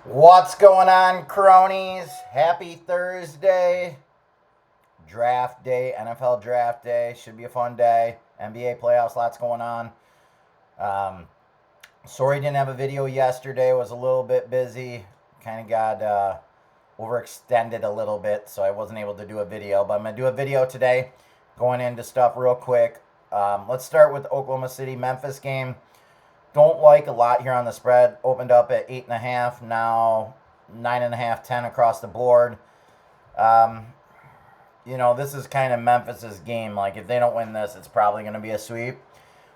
What's going on, cronies? Happy Thursday. Draft day, NFL draft day. Should be a fun day. NBA playoffs, lots going on. Um, Sorry didn't have a video yesterday. Was a little bit busy. Kind of got overextended a little bit, so I wasn't able to do a video. But I'm going to do a video today, going into stuff real quick. Let's start with the Oklahoma City-Memphis game. Don't like a lot here on the spread. Opened up at 8.5, now 9.5, 10 across the board. This is kind of Memphis's game. Like, if they don't win this, it's probably going to be a sweep.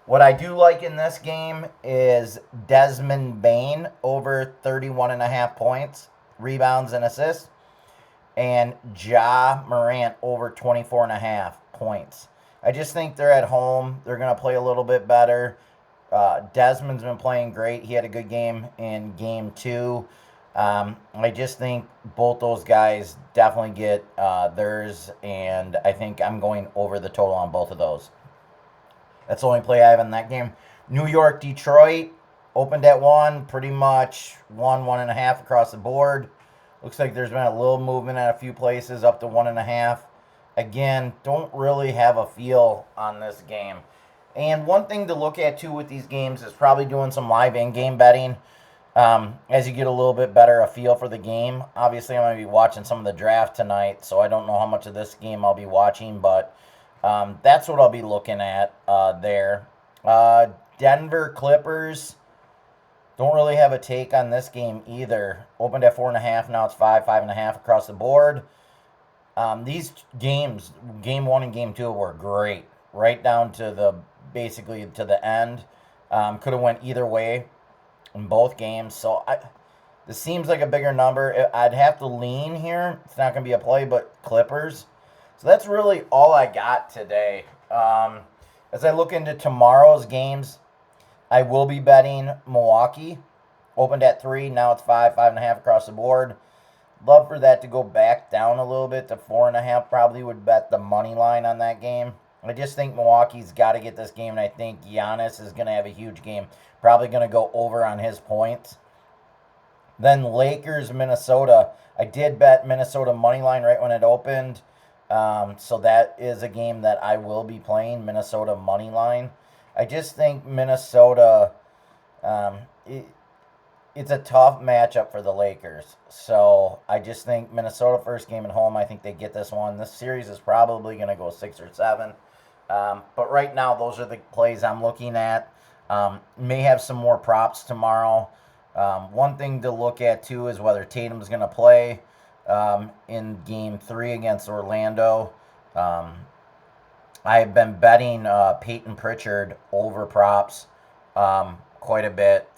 What I do like in this game is Desmond Bain over 31.5 points, rebounds, and assists, and Ja Morant over 24.5 points. I just think they're at home. They're going to play a little bit better. Desmond's been playing great. He had a good game in game 2. I just think both those guys definitely get theirs, and I think I'm going over the total on both of those. That's the only play I have in that game. New York, Detroit, opened at 1, pretty much 1.5 across the board. Looks like there's been a little movement at a few places up to 1.5. Again, don't really have a feel on this game. And one thing to look at, too, with these games is probably doing some live in-game betting as you get a little bit better a feel for the game. Obviously, I'm going to be watching some of the draft tonight, so I don't know how much of this game I'll be watching, but that's what I'll be looking at there. Denver Clippers, don't really have a take on this game either. Opened at 4.5, now it's 5, 5.5 across the board. These games, game 1 and game 2, were great, right down to basically to the end. Could have went either way in both games. So this seems like a bigger number. I'd have to lean here. It's not going to be a play, but Clippers. So that's really all I got today. As I look into tomorrow's games, I will be betting Milwaukee. Opened at 3, now it's 5, 5.5 across the board. Love for that to go back down a little bit to 4.5. Probably would bet the money line on that game. I just think Milwaukee's got to get this game, and I think Giannis is going to have a huge game. Probably going to go over on his points. Then Lakers, Minnesota. I did bet Minnesota money line right when it opened. So that is a game that I will be playing, Minnesota money line. I just think Minnesota, it's a tough matchup for the Lakers. So I just think Minnesota first game at home, I think they get this one. This series is probably going to go 6 or 7. But right now, those are the plays I'm looking at. May have some more props tomorrow. One thing to look at, too, is whether Tatum's going to play in Game 3 against Orlando. I've been betting Peyton Pritchard over props quite a bit,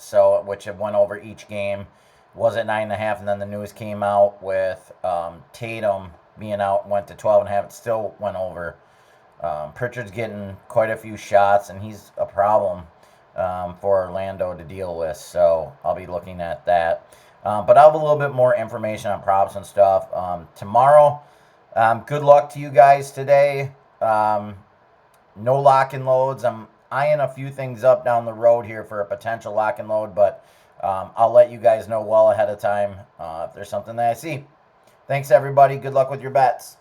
which have went over each game. Was at 9.5, and then the news came out with Tatum being out, went to 12.5. It still went over. Pritchard's getting quite a few shots, and he's a problem for Orlando to deal with. So I'll be looking at that. But I'll have a little bit more information on props and stuff tomorrow. Good luck to you guys today. No lock and loads. I'm eyeing a few things up down the road here for a potential lock and load, but I'll let you guys know well ahead of time if there's something that I see. Thanks, everybody. Good luck with your bets.